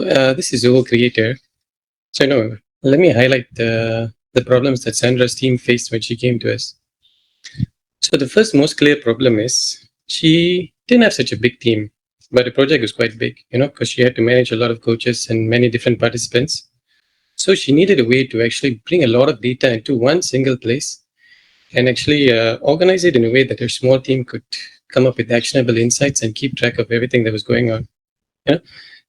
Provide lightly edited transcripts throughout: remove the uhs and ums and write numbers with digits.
This is Zoho Creator. So let me highlight the problems that Sandra's team faced when she came to us. So the first most clear problem is she didn't have such a big team, but the project was quite big, because she had to manage a lot of coaches and many different participants. So she needed a way to actually bring a lot of data into one single place and actually organize it in a way that her small team could come up with actionable insights and keep track of everything that was going on.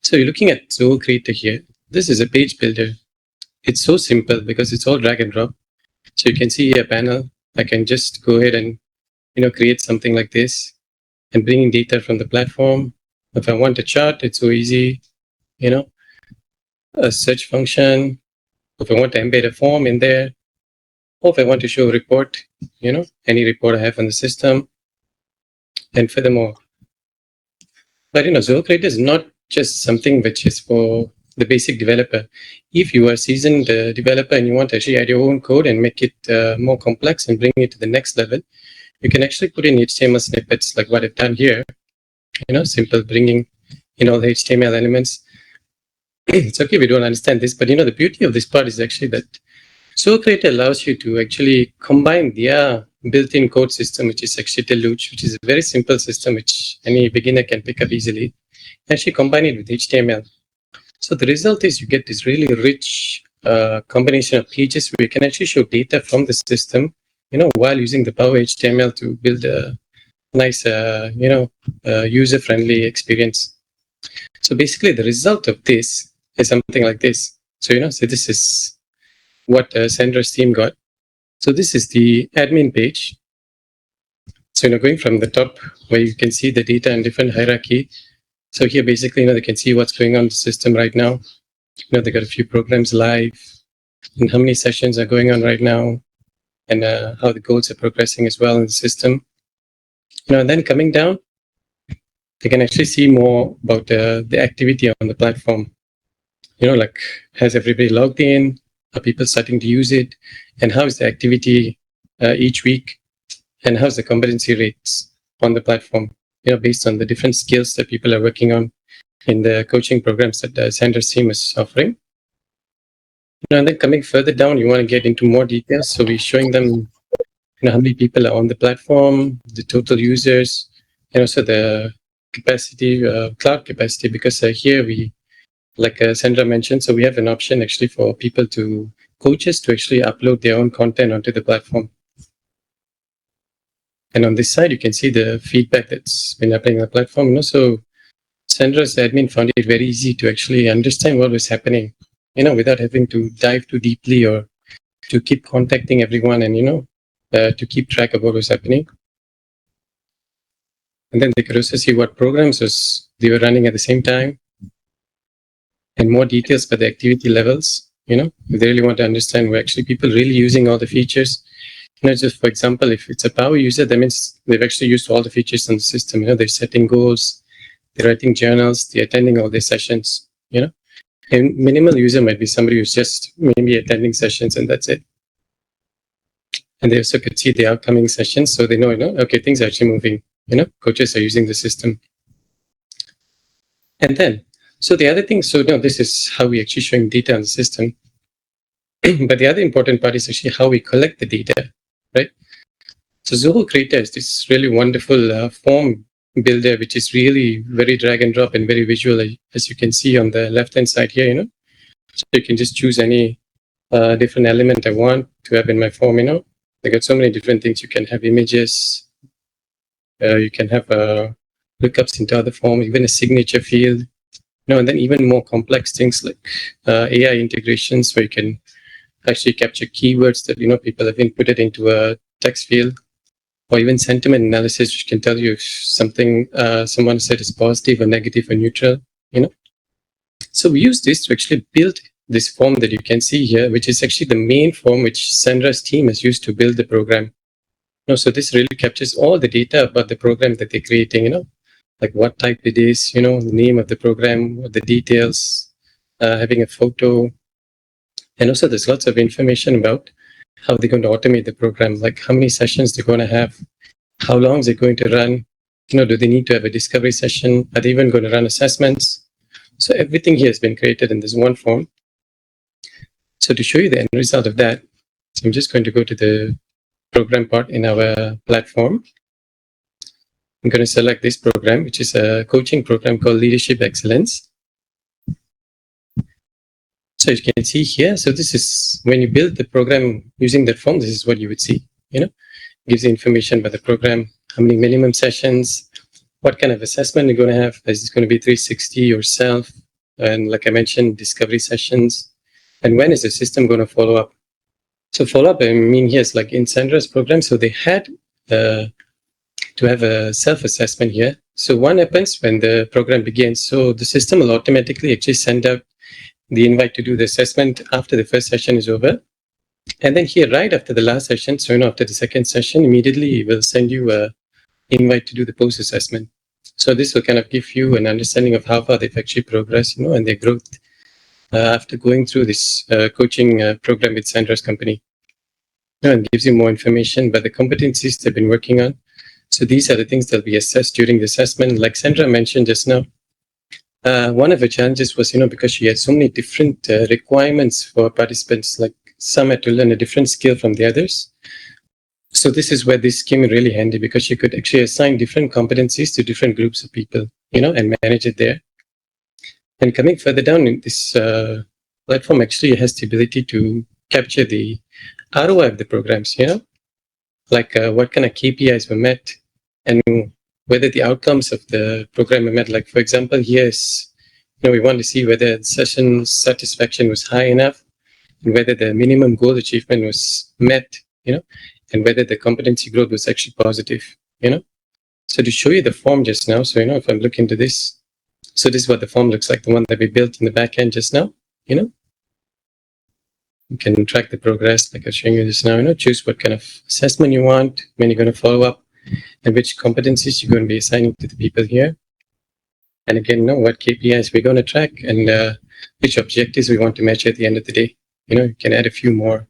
So you're looking at Zoho Creator here. This is a page builder. It's so simple because it's all drag and drop. So you can see here a panel. I can just go ahead and create something like this and bring in data from the platform. If I want a chart, it's so easy. A search function. If I want to embed a form in there, or if I want to show a report, any report I have on the system. And furthermore, but Zoho Creator is not just something which is for the basic developer. If you are a seasoned developer and you want to actually add your own code and make it more complex and bring it to the next level, you can actually put in HTML snippets like what I've done here. Simple bringing in all the HTML elements. It's okay if you don't understand this, but the beauty of this part is actually that Zoho Creator allows you to actually combine their built-in code system, which is actually Deluge, which is a very simple system which any beginner can pick up easily, actually combine it with HTML. So the result is you get this really rich combination of pages where you can actually show data from the system, while using the Power HTML to build a nice, user-friendly experience. So basically, the result of this is something like this. So so this is what Sandra's team got. So this is the admin page. So going from the top where you can see the data in different hierarchy. So here basically they can see what's going on in the system right now. They got a few programs live and how many sessions are going on right now and how the goals are progressing as well in the system. And then coming down, they can actually see more about the activity on the platform. Like has everybody logged in? Are people starting to use it? And how is the activity each week? And how's the competency rates on the platform, based on the different skills that people are working on in the coaching programs that Sandra's team is offering. And then coming further down, you want to get into more details. So we're showing them how many people are on the platform, the total users, and also the capacity, cloud capacity, because here we, like Sandra mentioned, so we have an option actually for coaches to actually upload their own content onto the platform. And on this side, you can see the feedback that's been happening on the platform. So Sandra's admin found it very easy to actually understand what was happening, without having to dive too deeply or to keep contacting everyone and, to keep track of what was happening. And then they could also see what programs they were running at the same time and more details for the activity levels, if they really want to understand were actually people really using all the features. Just for example, if it's a power user, that means they've actually used all the features on the system. They're setting goals, they're writing journals, they're attending all their sessions, And minimal user might be somebody who's just maybe attending sessions and that's it. And they also could see the upcoming sessions, so they know, okay, things are actually moving, coaches are using the system. And then, so the other thing, this is how we actually showing data on the system. But the other important part is actually how we collect the data, right? So Zoho Creator is this really wonderful form builder, which is really very drag and drop and very visual, as you can see on the left-hand side here, So you can just choose any different element I want to have in my form, They got so many different things. You can have images, you can have lookups into other forms, even a signature field, and then even more complex things like AI integrations where you can actually capture keywords that people have inputted into a text field, or even sentiment analysis, which can tell you if something someone said is positive or negative or neutral. So we use this to actually build this form that you can see here, which is actually the main form which Sandra's team has used to build the program. So this really captures all the data about the program that they're creating. Like what type it is, the name of the program, the details, having a photo. And also there's lots of information about how they're going to automate the program, like how many sessions they're going to have, how long is it going to run, do they need to have a discovery session, are they even going to run assessments? So everything here has been created in this one form. So to show you the end result of that, so I'm just going to go to the program part in our platform. I'm going to select this program, which is a coaching program called Leadership Excellence. So you can see here, so this is when you build the program using that form, this is what you would see, gives you information about the program, how many minimum sessions, what kind of assessment you're going to have. Is it going to be 360 yourself? And like I mentioned, discovery sessions. And when is the system going to follow up? So follow up, I mean, here's like in Sandra's program. So they had to have a self-assessment here. So what happens when the program begins? So the system will automatically actually send out the invite to do the assessment after the first session is over. And then here, right after the last session, so after the second session, immediately it will send you a invite to do the post-assessment. So this will kind of give you an understanding of how far they've actually progressed, and their growth after going through this coaching program with Sandra's company. And gives you more information about the competencies they've been working on. So these are the things that will be assessed during the assessment. Like Sandra mentioned just now, one of the challenges was, because she had so many different requirements for participants, like some had to learn a different skill from the others. So this is where this came in really handy, because she could actually assign different competencies to different groups of people, and manage it there. And coming further down in this platform actually has the ability to capture the ROI of the programs, like what kind of KPIs were met and whether the outcomes of the program are met. Like, for example, here's, we want to see whether the session satisfaction was high enough and whether the minimum goal achievement was met, and whether the competency growth was actually positive, So to show you the form just now, so, if I'm looking into this, so this is what the form looks like, the one that we built in the back end just now, You can track the progress, like I was showing you just now, choose what kind of assessment you want, when you're going to follow up, and which competencies you're going to be assigning to the people here. And again, what KPIs we're going to track and which objectives we want to measure at the end of the day. You can add a few more.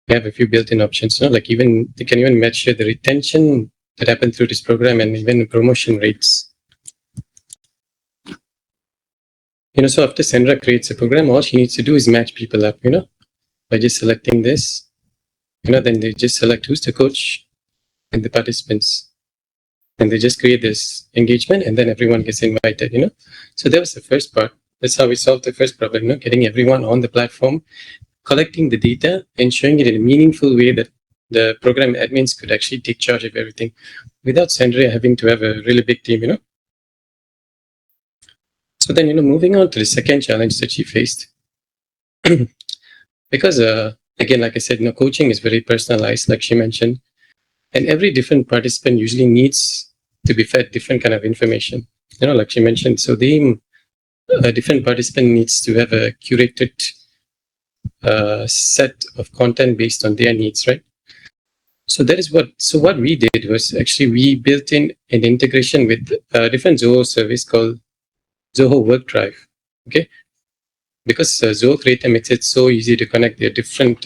We have a few built-in options, like you can even measure the retention that happened through this program and even promotion rates. So after Sandra creates a program, all she needs to do is match people up, by just selecting this, then they just select who's the coach and the participants. And they just create this engagement and then everyone gets invited, So that was the first part. That's how we solved the first problem, getting everyone on the platform, collecting the data and showing it in a meaningful way that the program admins could actually take charge of everything without Sandra having to have a really big team, So then, moving on to the second challenge that she faced, because again, like I said, coaching is very personalized, like she mentioned, and every different participant usually needs to be fed different kind of information, like she mentioned. So a different participant needs to have a curated set of content based on their needs, right? So that is what we did was actually we built in an integration with a different Zoho service called Zoho Work Drive, okay? Because Zoho Creator makes it so easy to connect the different,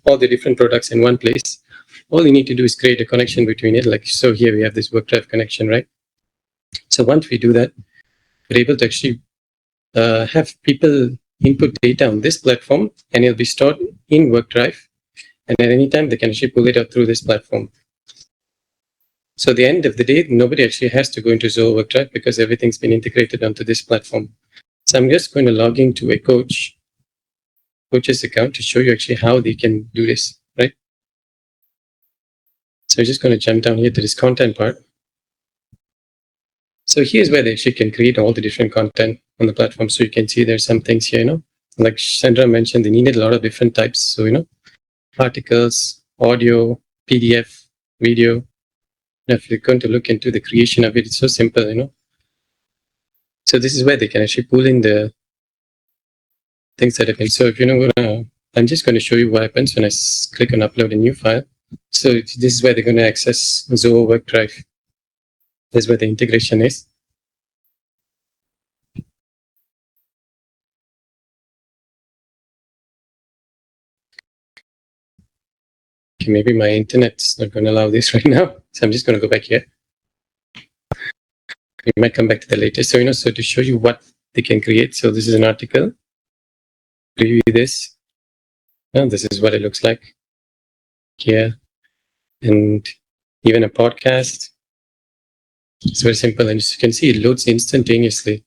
all the different products in one place. All you need to do is create a connection between it. Like, so here we have this Work Drive connection, right? So once we do that, we're able to actually have people input data on this platform and it'll be stored in Work Drive. And at any time, they can actually pull it out through this platform. So at the end of the day, nobody actually has to go into Zoho Work Drive because everything's been integrated onto this platform. So I'm just going to log into a coach's account to show you actually how they can do this, right? So I'm just going to jump down here to this content part. So here's where they actually can create all the different content on the platform. So you can see there's some things here, like Sandra mentioned, they needed a lot of different types. So, articles, audio, PDF, video. If you're going to look into the creation of it, it's so simple, So this is where they can actually pull in the things that have been. So if I'm just going to show you what happens when I click on upload a new file. So this is where they're going to access Zoho Work Drive. That's where the integration is. Okay, maybe my internet's not going to allow this right now. So I'm just going to go back here. We might come back to the later. So, so to show you what they can create. So this is an article. Preview this. This is what it looks like here. And even a podcast. It's very simple. And as you can see, it loads instantaneously.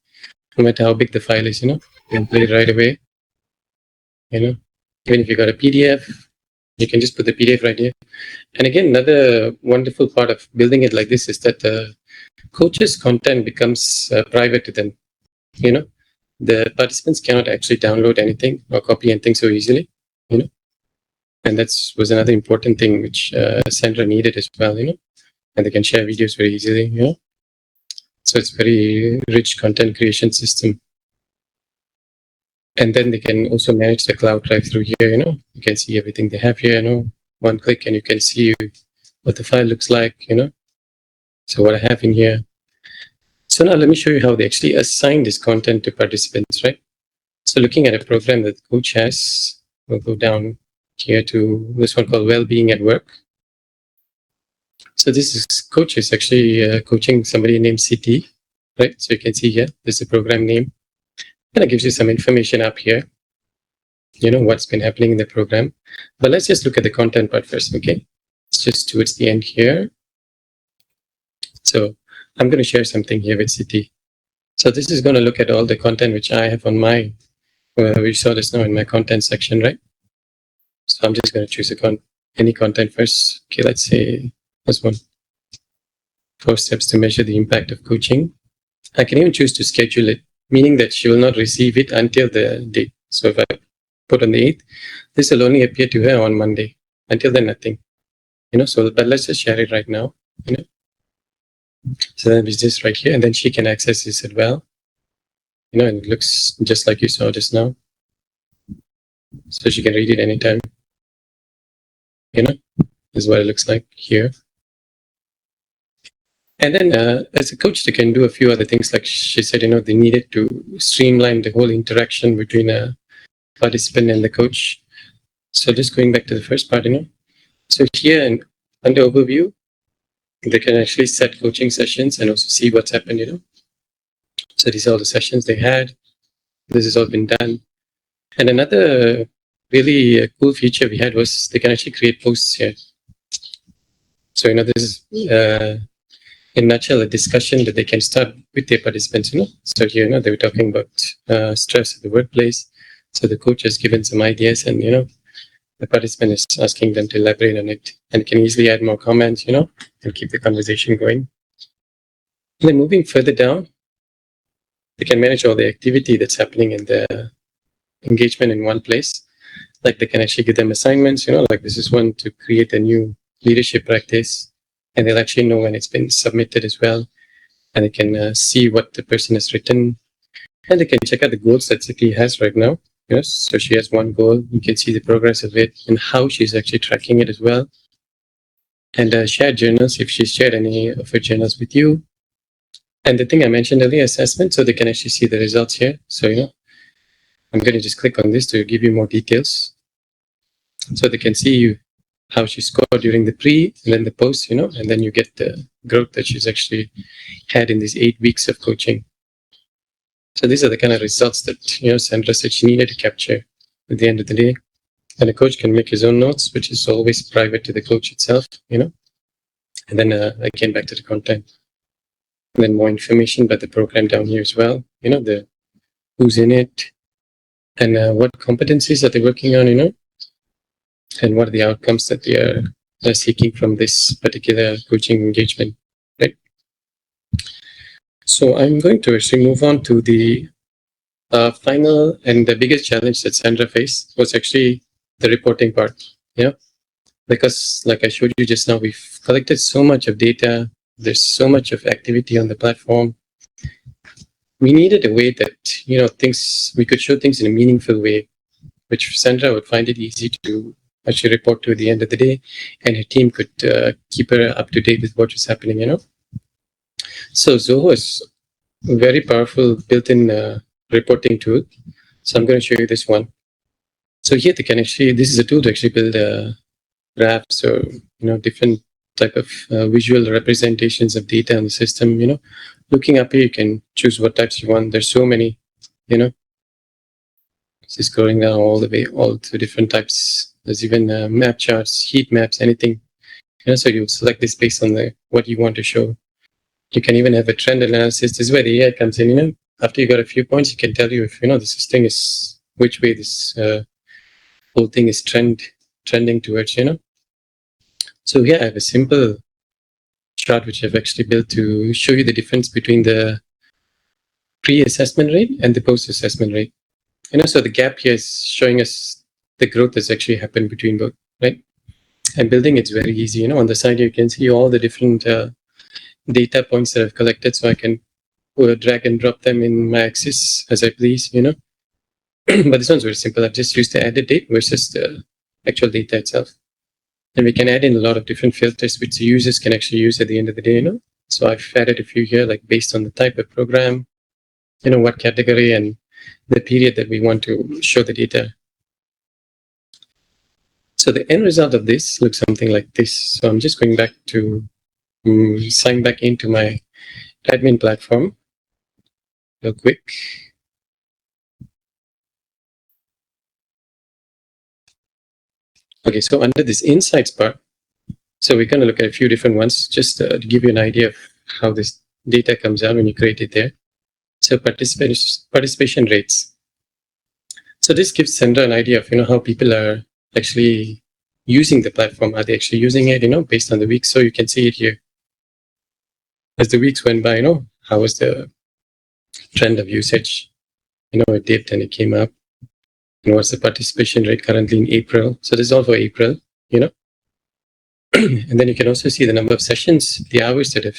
No matter how big the file is, you can play it right away. Even if you got a PDF, you can just put the PDF right here. And again, another wonderful part of building it like this is that the coach's content becomes private to them. The participants cannot actually download anything or copy anything so easily. And that was another important thing which Sandra needed as well. And they can share videos very easily. So it's very rich content creation system. And then they can also manage the cloud drive through here. You can see everything they have here. One click and you can see what the file looks like. So what I have in here. So now let me show you how they actually assign this content to participants, right? So looking at a program that the coach has, we'll go down here to this one called Wellbeing at Work. So this is coach is actually coaching somebody named CT, right? So you can see here, this is the program name. And it gives you some information up here, what's been happening in the program. But let's just look at the content part first, okay? It's just towards the end here. So I'm going to share something here with CT. So this is going to look at all the content which I have on my, we saw this now in my content section, right? So I'm just going to choose any content first. Okay, let's say this one. 4 steps to measure the impact of coaching. I can even choose to schedule it, meaning that she will not receive it until the date. So if I put on the 8th, this will only appear to her on Monday. Until then, nothing. So but let's just share it right now. So then it's just right here, and then she can access this as well. And it looks just like you saw just now. So she can read it anytime. This is what it looks like here. And then as a coach, they can do a few other things. Like she said, they needed to streamline the whole interaction between a participant and the coach. So just going back to the first part, So here under overview, they can actually set coaching sessions and also see what's happened, So these are all the sessions they had. This has all been done. And another really cool feature we had was they can actually create posts here. So, this is in a nutshell, a discussion that they can start with their participants, So here, they were talking about stress at the workplace. So the coach has given some ideas and, the participant is asking them to elaborate on it and can easily add more comments, and keep the conversation going. And then moving further down, they can manage all the activity that's happening in the engagement in one place. Like they can actually give them assignments, like this is one to create a new leadership practice, and they'll actually know when it's been submitted as well. And they can see what the person has written, and they can check out the goals that Siti has right now. Yes, so she has one goal. You can see the progress of it and how she's actually tracking it as well. And share journals if she's shared any of her journals with you. And the thing I mentioned earlier, assessment, so they can actually see the results here. So, I'm going to just click on this to give you more details. So they can see how she scored during the pre and then the post, and then you get the growth that she's actually had in these 8 weeks of coaching. So these are the kind of results that, Sandra said she needed to capture at the end of the day. And a coach can make his own notes, which is always private to the coach itself, And then again, back to the content. And then more information about the program down here as well. The who's in it and what competencies are they working on, and what are the outcomes that they are seeking from this particular coaching engagement, right? So I'm going to actually move on to the final and the biggest challenge that Sandra faced was actually the reporting part. Because like I showed you just now, we've collected so much of data. There's so much of activity on the platform. We needed a way that, we could show things in a meaningful way, which Sandra would find it easy to actually report to at the end of the day, and her team could keep her up to date with what was happening, So Zoho is a very powerful built-in reporting tool. So I'm going to show you this one. So here they can actually, this is a tool to actually build graphs or, different type of visual representations of data in the system, looking up here, you can choose what types you want. There's so many, Just going down all the way, all to different types. There's even map charts, heat maps, anything. So you select this based on what you want to show. You can even have a trend analysis. This is where the AI comes in. After you got a few points, you can tell you if this thing is which way this whole thing is trending towards. So here I have a simple chart which I've actually built to show you the difference between the pre-assessment rate and the post-assessment rate. So the gap here is showing us the growth that's actually happened between both, right? And building it's very easy. On the side you can see all the different data points that I've collected, so I can drag and drop them in my axis as I please. But this one's very simple. I've just used the added date versus the actual data itself. And we can add in a lot of different filters which the users can actually use at the end of the day. So I've added a few here, like based on the type of program, what category and the period that we want to show the data. So the end result of this looks something like this. So I'm just going back to sign back into my admin platform real quick. Okay, so under this insights part, so we're going to look at a few different ones just to give you an idea of how this data comes out when you create it there. So participation rates. So this gives Sandra an idea of how people are actually using the platform. Are they actually using it, based on the weeks? So you can see it here. As the weeks went by, how was the trend of usage? It dipped and it came up. What's the participation rate currently in April? So this is all for April, And then you can also see the number of sessions, the hours that have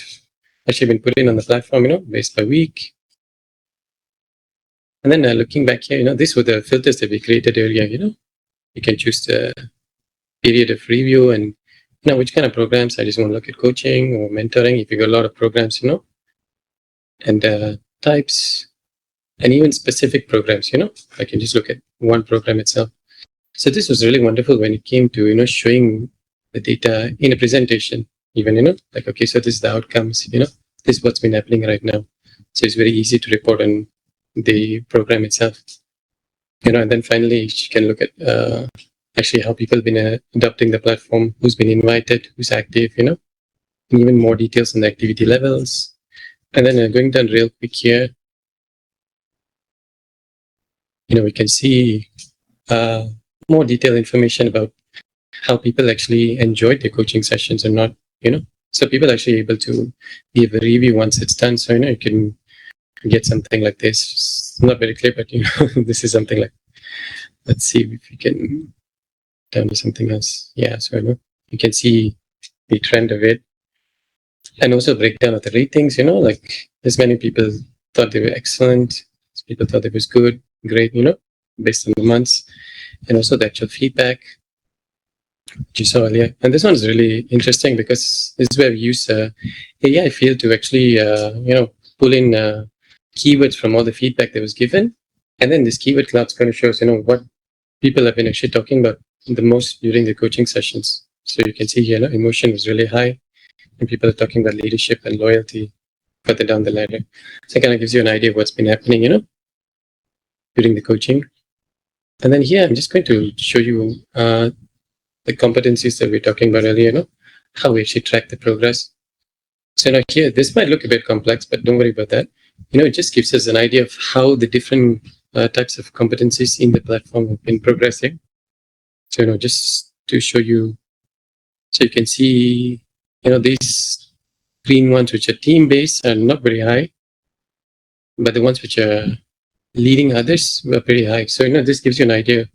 actually been put in on the platform, based by week. And then looking back here, these were the filters that we created earlier, You can choose the period of review and, which kind of programs. I just want to look at coaching or mentoring if you got a lot of programs, and types and even specific programs, I can just look at one program itself. So this was really wonderful when it came to, showing the data in a presentation, even, like, okay, so this is the outcomes, this is what's been happening right now. So it's very easy to report on the program itself, and then finally you can look at actually how people have been adopting the platform, who's been invited, who's active, and even more details on the activity levels. And then going down real quick here, we can see more detailed information about how people actually enjoyed their coaching sessions or not, So people are actually able to give a review once it's done. So, you can get something like this. It's not very clear, but, this is something like, let's see if we can down to something else. Yeah, so, you can see the trend of it. And also breakdown of the ratings, like as many people thought they were excellent. People thought it was good, great, based on the months, and also the actual feedback, which you saw earlier. And this one is really interesting because this is where we use AI field to actually, pull in keywords from all the feedback that was given. And then this keyword cloud's going to show us, what people have been actually talking about the most during the coaching sessions. So you can see here, emotion was really high, and people are talking about leadership and loyalty further down the ladder. So it kind of gives you an idea of what's been happening, during the coaching. And then here, I'm just going to show you the competencies that we were talking about earlier, how we actually track the progress. So now here, this might look a bit complex, but don't worry about that. It just gives us an idea of how the different types of competencies in the platform have been progressing. So, just to show you, so you can see, these green ones, which are team-based, are not very high, but the ones which are leading others were pretty high. So, this gives you an idea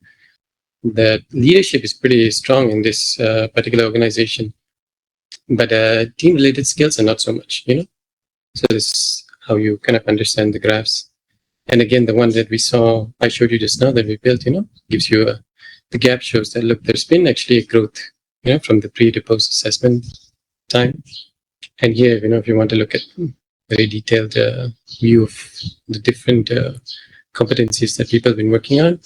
that leadership is pretty strong in this particular organization, but team-related skills are not so much, So this is how you kind of understand the graphs. And again, the one that I showed you just now that we built, gives you the gap shows that, look, there's been actually a growth, from the pre to post assessment time. And here, if you want to look at very detailed view of the different competencies that people have been working on.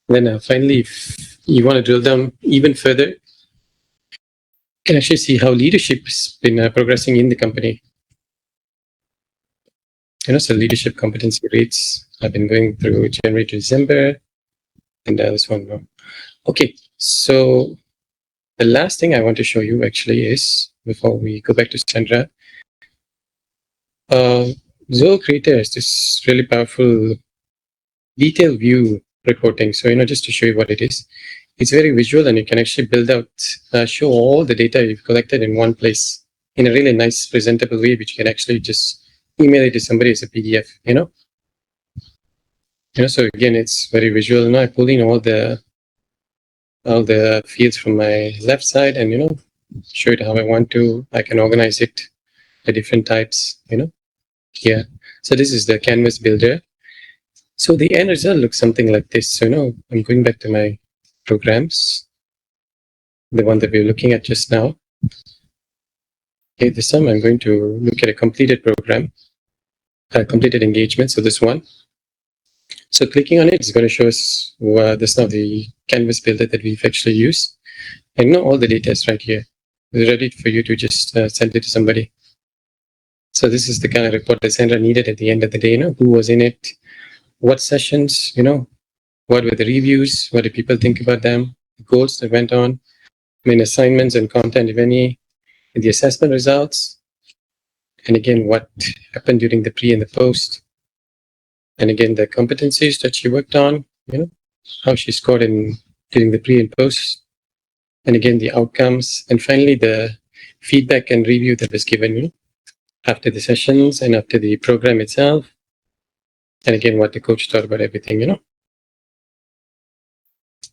Then finally, if you want to drill down even further, you can actually see how leadership has been progressing in the company. So leadership competency rates. I've been going through January to December, and this one more. Okay, so the last thing I want to show you actually is, before we go back to Sandra, Zoho Creator is this really powerful detail view reporting. So, just to show you what it is, it's very visual, and you can actually build out, show all the data you've collected in one place in a really nice, presentable way, which you can actually just email it to somebody as a PDF, so again, it's very visual. Now I pull in all the fields from my left side, and show it how I want to. I can organize it by different types, here. So this is the canvas builder. So the end result looks something like this. So I'm going back to my programs, the one that we were looking at just now. Okay, this time I'm going to look at a completed program, completed engagement. So this one. So clicking on it is going to show us this now the canvas builder that we've actually used. And all the data is right here. It's ready for you to just send it to somebody. So this is the kind of report the sender needed at the end of the day. Who was in it, what sessions, what were the reviews, what did people think about them, the goals that went on, assignments and content, if any, and the assessment results, and again, what happened during the pre and the post, and again, the competencies that she worked on, how she scored during the pre and post, and again, the outcomes, and finally, the feedback and review that was given after the sessions and after the program itself, and again, what the coach thought about everything,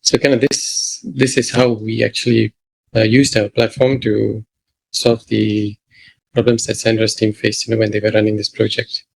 So kind of this is how we actually used our platform to solve the problems that Sandra's team faced, when they were running this project.